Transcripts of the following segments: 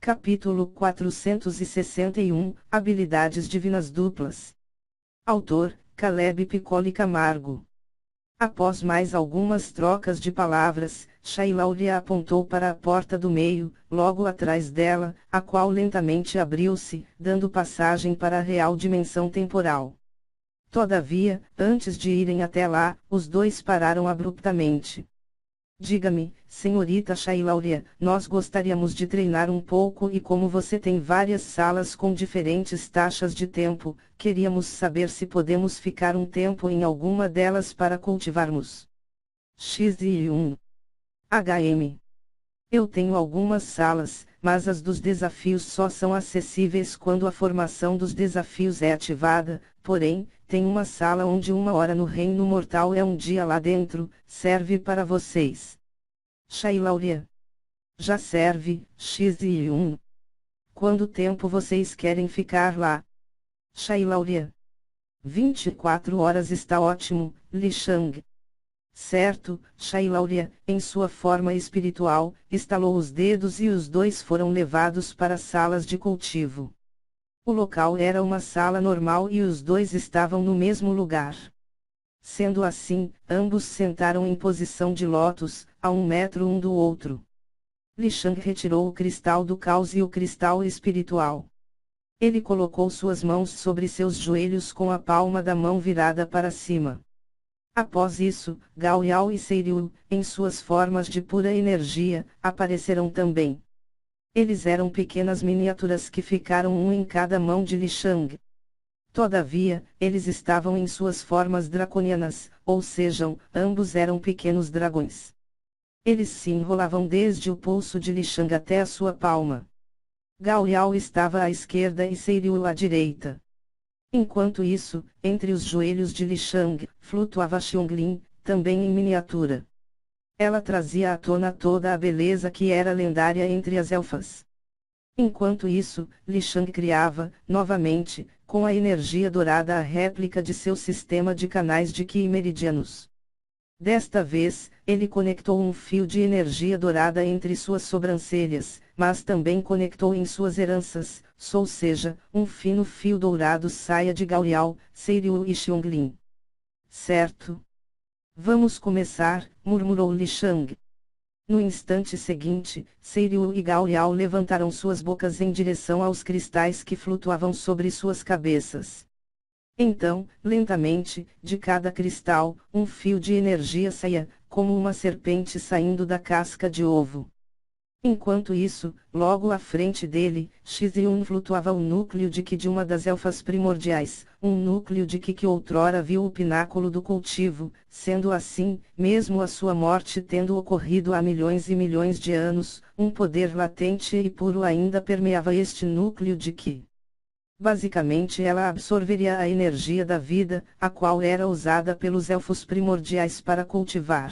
Capítulo 461, Habilidades Divinas Duplas. Autor, Caleb Piccoli Camargo. Após mais algumas trocas de palavras, Shailaulia apontou para a porta do meio, logo atrás dela, a qual lentamente abriu-se, dando passagem para a real dimensão temporal. Todavia, antes de irem até lá, os dois pararam abruptamente. Diga-me, senhorita Shailaulia, nós gostaríamos de treinar um pouco e como você tem várias salas com diferentes taxas de tempo, queríamos saber se podemos ficar um tempo em alguma delas para cultivarmos. XI1. HM. Eu tenho algumas salas, mas as dos desafios só são acessíveis quando a formação dos desafios é ativada, porém, tem uma sala onde 1 hora no reino mortal é um dia lá dentro, serve para vocês. Shailaulia. Já serve, XI1. Quanto tempo vocês querem ficar lá? Shailaulia. 24 horas está ótimo, Li Shang. Certo, Shailaulia, em sua forma espiritual, estalou os dedos e os dois foram levados para salas de cultivo. O local era uma sala normal e os dois estavam no mesmo lugar. Sendo assim, ambos sentaram em posição de lótus, a 1 metro um do outro. Li Shang retirou o cristal do caos e o cristal espiritual. Ele colocou suas mãos sobre seus joelhos com a palma da mão virada para cima. Após isso, Gao Yao e Seiryu, em suas formas de pura energia, apareceram também. Eles eram pequenas miniaturas que ficaram um em cada mão de Li Shang. Todavia, eles estavam em suas formas draconianas, ou seja, ambos eram pequenos dragões. Eles se enrolavam desde o pulso de Li Shang até a sua palma. Gao Yao estava à esquerda e Seiryu à direita. Enquanto isso, entre os joelhos de Li Shang, flutuava Xiongling, também em miniatura. Ela trazia à tona toda a beleza que era lendária entre as elfas. Enquanto isso, Li Shang criava, novamente, com a energia dourada a réplica de seu sistema de canais de Qi meridianos. Desta vez, ele conectou um fio de energia dourada entre suas sobrancelhas, mas também conectou em suas heranças, ou seja, um fino fio dourado saia de Gao Yao, Seiryu e Xiongling. Certo. Vamos começar, murmurou Li Shang. No instante seguinte, Seiryu e Gao Yao levantaram suas bocas em direção aos cristais que flutuavam sobre suas cabeças. Então, lentamente, de cada cristal, um fio de energia saía, como uma serpente saindo da casca de ovo. Enquanto isso, logo à frente dele, Xiziun flutuava o núcleo de Qi de uma das elfas primordiais, um núcleo de Qi que outrora viu o pináculo do cultivo, sendo assim, mesmo a sua morte tendo ocorrido há milhões e milhões de anos, um poder latente e puro ainda permeava este núcleo de Qi. Basicamente ela absorveria a energia da vida, a qual era usada pelos elfos primordiais para cultivar.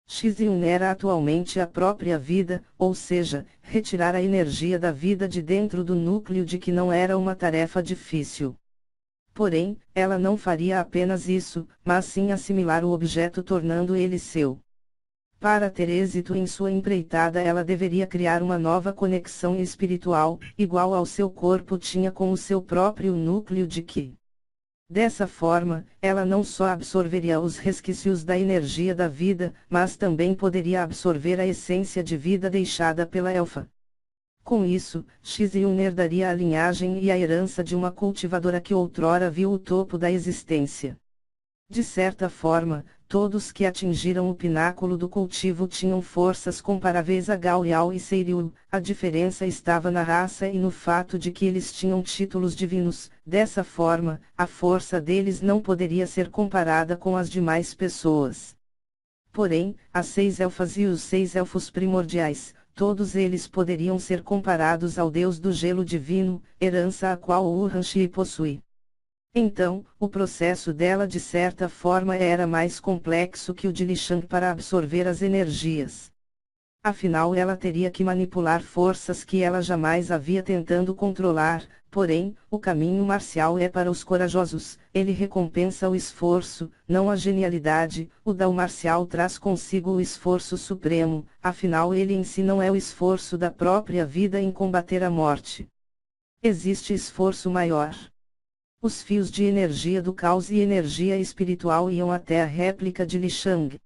Xiziun era atualmente a própria vida, ou seja, retirar a energia da vida de dentro do núcleo de que não era uma tarefa difícil. Porém, ela não faria apenas isso, mas sim assimilar o objeto tornando ele seu. Para ter êxito em sua empreitada ela deveria criar uma nova conexão espiritual, igual ao seu corpo tinha com o seu próprio núcleo de Qi. Dessa forma, ela não só absorveria os resquícios da energia da vida, mas também poderia absorver a essência de vida deixada pela elfa. Com isso, Xiziun herdaria a linhagem e a herança de uma cultivadora que outrora viu o topo da existência. De certa forma, todos que atingiram o pináculo do cultivo tinham forças comparáveis a Gao Yao e Seiryu, a diferença estava na raça e no fato de que eles tinham títulos divinos, dessa forma, a força deles não poderia ser comparada com as demais pessoas. Porém, as 6 elfas e os 6 elfos primordiais, todos eles poderiam ser comparados ao deus do gelo divino, herança a qual o Urhanshi possui. Então, o processo dela de certa forma era mais complexo que o de Li Shang para absorver as energias. Afinal ela teria que manipular forças que ela jamais havia tentando controlar, Porém, o caminho marcial é para os corajosos, ele recompensa o esforço, não a genialidade, o Dao marcial traz consigo o esforço supremo, afinal ele em si não é o esforço da própria vida em combater a morte. Existe esforço maior. Os fios de energia do caos e energia espiritual iam até a réplica de Li Shang.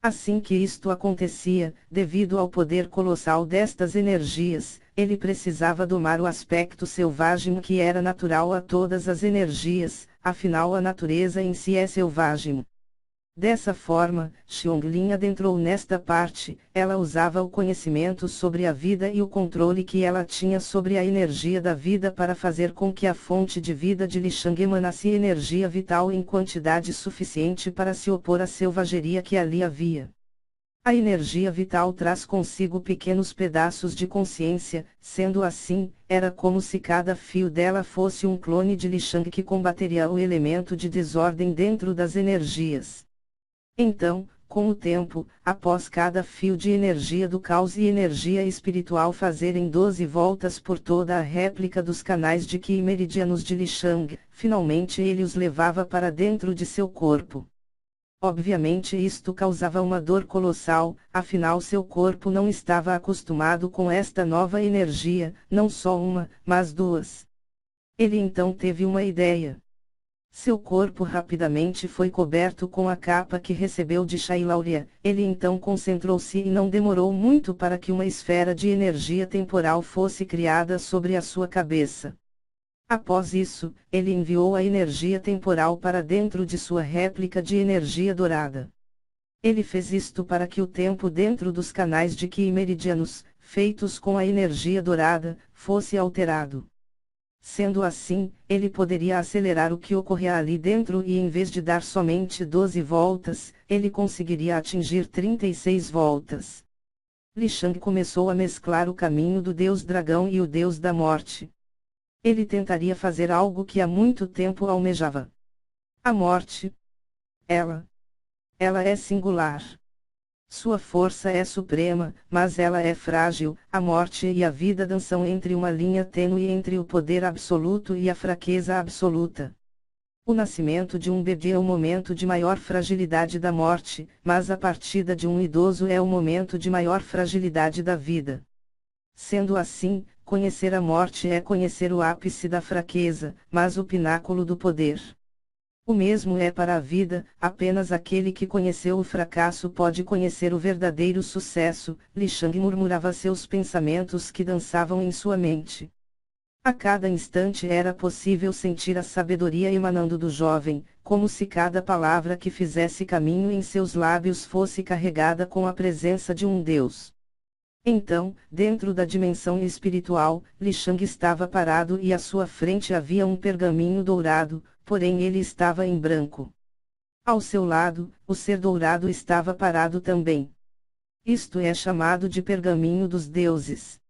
Assim que isto acontecia, devido ao poder colossal destas energias, ele precisava domar o aspecto selvagem que era natural a todas as energias, afinal a natureza em si é selvagem. Dessa forma, Xiongling adentrou nesta parte, ela usava o conhecimento sobre a vida e o controle que ela tinha sobre a energia da vida para fazer com que a fonte de vida de Li Shang emanasse energia vital em quantidade suficiente para se opor à selvageria que ali havia. A energia vital traz consigo pequenos pedaços de consciência, sendo assim, era como se cada fio dela fosse um clone de Li Shang que combateria o elemento de desordem dentro das energias. Então, com o tempo, após cada fio de energia do caos e energia espiritual fazerem 12 voltas por toda a réplica dos canais de Qi meridianos de Li Shang, finalmente ele os levava para dentro de seu corpo. Obviamente isto causava uma dor colossal, afinal seu corpo não estava acostumado com esta nova energia, não só uma, mas duas. Ele então teve uma ideia. Seu corpo rapidamente foi coberto com a capa que recebeu de Shailauria, ele então concentrou-se e não demorou muito para que uma esfera de energia temporal fosse criada sobre a sua cabeça. Após isso, ele enviou a energia temporal para dentro de sua réplica de energia dourada. Ele fez isto para que o tempo dentro dos canais de Qi meridianos, feitos com a energia dourada, fosse alterado. Sendo assim, ele poderia acelerar o que ocorria ali dentro e em vez de dar somente 12 voltas, ele conseguiria atingir 36 voltas. Li Shang começou a mesclar o caminho do Deus Dragão e o Deus da Morte. Ele tentaria fazer algo que há muito tempo almejava. A morte. Ela é singular. Sua força é suprema, mas ela é frágil. A morte e a vida dançam entre uma linha tênue entre o poder absoluto e a fraqueza absoluta. O nascimento de um bebê é o momento de maior fragilidade da morte, mas a partida de um idoso é o momento de maior fragilidade da vida. Sendo assim, conhecer a morte é conhecer o ápice da fraqueza, mas o pináculo do poder. O mesmo é para a vida, apenas aquele que conheceu o fracasso pode conhecer o verdadeiro sucesso. Li Shang murmurava seus pensamentos que dançavam em sua mente. A cada instante era possível sentir a sabedoria emanando do jovem, como se cada palavra que fizesse caminho em seus lábios fosse carregada com a presença de um Deus. Então, dentro da dimensão espiritual, Li Shang estava parado e à sua frente havia um pergaminho dourado, porém ele estava em branco. Ao seu lado, o ser dourado estava parado também. Isto é chamado de pergaminho dos deuses.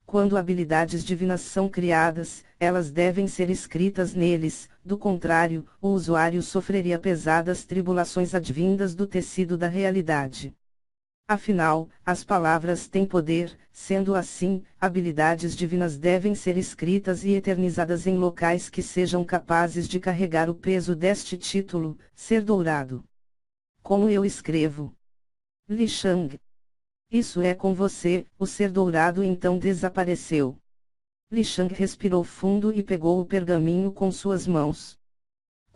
Quando habilidades divinas são criadas, elas devem ser escritas neles, do contrário, o usuário sofreria pesadas tribulações advindas do tecido da realidade. Afinal, as palavras têm poder, sendo assim, habilidades divinas devem ser escritas e eternizadas em locais que sejam capazes de carregar o peso deste título, ser dourado. Como eu escrevo. Li Shang. Isso é com você. O ser dourado então desapareceu. Li Shang respirou fundo e pegou o pergaminho com suas mãos.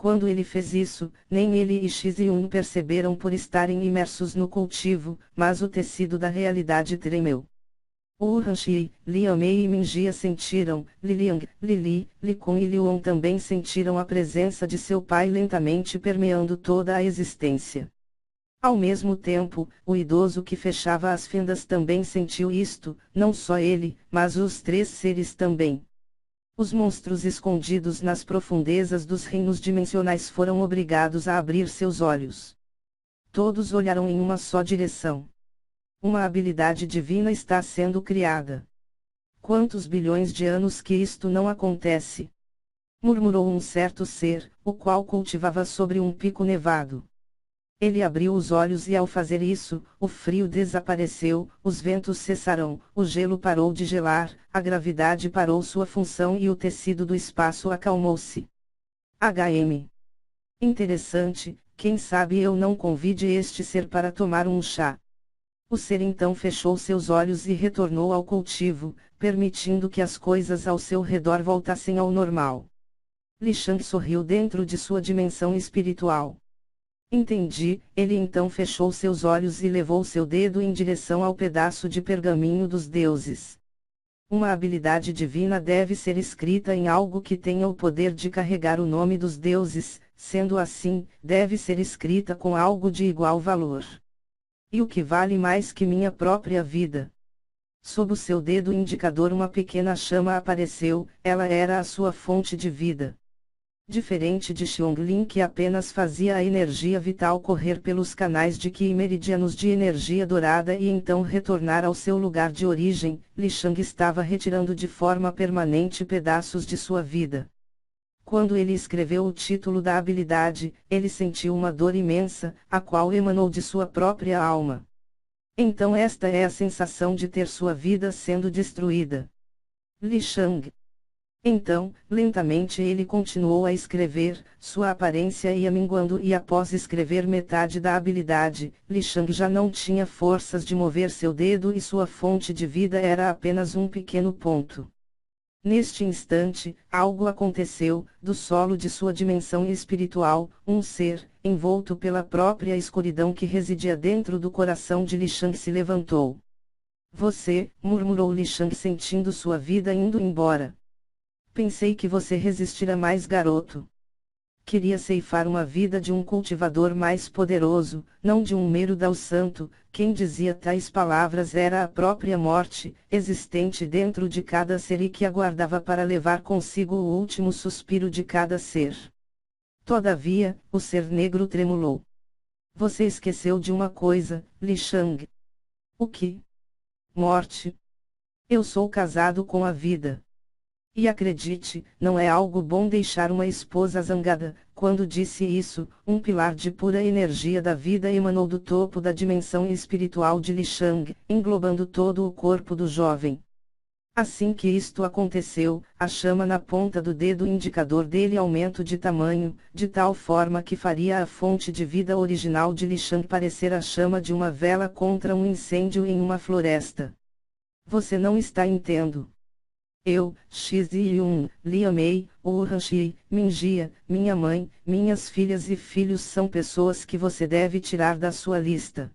Quando ele fez isso, nem ele e X-Yun perceberam por estarem imersos no cultivo, mas o tecido da realidade tremeu. Urhanshi, Liang Mei e Minjia sentiram, Liliang, Lili, Likun e Liuan também sentiram a presença de seu pai lentamente permeando toda a existência. Ao mesmo tempo, o idoso que fechava as fendas também sentiu isto, não só ele, mas os três seres também. Os monstros escondidos nas profundezas dos reinos dimensionais foram obrigados a abrir seus olhos. Todos olharam em uma só direção. Uma habilidade divina está sendo criada. Quantos bilhões de anos que isto não acontece? Murmurou um certo ser, o qual cultivava sobre um pico nevado. Ele abriu os olhos e ao fazer isso, o frio desapareceu, os ventos cessaram, o gelo parou de gelar, a gravidade parou sua função e o tecido do espaço acalmou-se. HM. Interessante, quem sabe eu não convide este ser para tomar um chá. O ser então fechou seus olhos e retornou ao cultivo, permitindo que as coisas ao seu redor voltassem ao normal. Li Shang sorriu dentro de sua dimensão espiritual. Entendi, ele então fechou seus olhos e levou seu dedo em direção ao pedaço de pergaminho dos deuses. Uma habilidade divina deve ser escrita em algo que tenha o poder de carregar o nome dos deuses, sendo assim, deve ser escrita com algo de igual valor. E o que vale mais que minha própria vida? Sob o seu dedo indicador uma pequena chama apareceu, ela era a sua fonte de vida. Diferente de Xiongling que apenas fazia a energia vital correr pelos canais de Qi e meridianos de energia dourada e então retornar ao seu lugar de origem, Li Shang estava retirando de forma permanente pedaços de sua vida. Quando ele escreveu o título da habilidade, ele sentiu uma dor imensa, a qual emanou de sua própria alma. Então esta é a sensação de ter sua vida sendo destruída. Li Shang. Então, lentamente ele continuou a escrever, sua aparência ia minguando e após escrever metade da habilidade, Li Shang já não tinha forças de mover seu dedo e sua fonte de vida era apenas um pequeno ponto. Neste instante, algo aconteceu, do solo de sua dimensão espiritual, um ser, envolto pela própria escuridão que residia dentro do coração de Li Shang se levantou. Você, murmurou Li Shang sentindo sua vida indo embora. Pensei que você resistira mais, garoto. Queria ceifar uma vida de um cultivador mais poderoso, não de um mero Dao santo. Quem dizia tais palavras era a própria morte, existente dentro de cada ser e que aguardava para levar consigo o último suspiro de cada ser. Todavia, o ser negro tremulou. Você esqueceu de uma coisa, Li Shang. O que? Morte. Eu sou casado com a vida. E acredite, não é algo bom deixar uma esposa zangada. Quando disse isso, um pilar de pura energia da vida emanou do topo da dimensão espiritual de Li Shang, englobando todo o corpo do jovem. Assim que isto aconteceu, a chama na ponta do dedo indicador dele aumentou de tamanho, de tal forma que faria a fonte de vida original de Li Shang parecer a chama de uma vela contra um incêndio em uma floresta. Você não está entendendo. Eu, X-Yun, Liu Mei, Urhanshi, Minjia, minha mãe, minhas filhas e filhos são pessoas que você deve tirar da sua lista.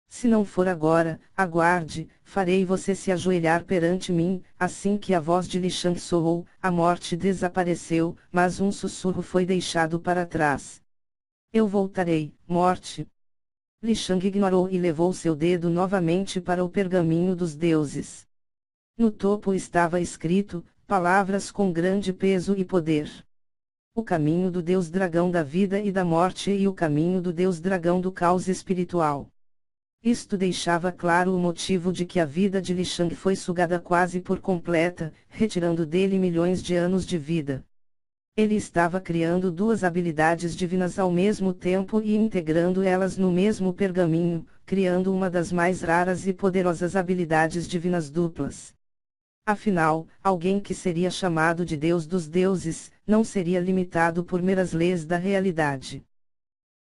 Se não for agora, aguarde, farei você se ajoelhar perante mim. Assim que a voz de Li Shang soou, a morte desapareceu, mas um sussurro foi deixado para trás. Eu voltarei, morte. Li Shang ignorou e levou seu dedo novamente para o pergaminho dos deuses. No topo estava escrito, palavras com grande peso e poder. O caminho do Deus Dragão da vida e da morte e o caminho do Deus Dragão do caos espiritual. Isto deixava claro o motivo de que a vida de Li Shang foi sugada quase por completa, retirando dele milhões de anos de vida. Ele estava criando duas habilidades divinas ao mesmo tempo e integrando elas no mesmo pergaminho, criando uma das mais raras e poderosas habilidades divinas duplas. Afinal, alguém que seria chamado de Deus dos deuses, não seria limitado por meras leis da realidade.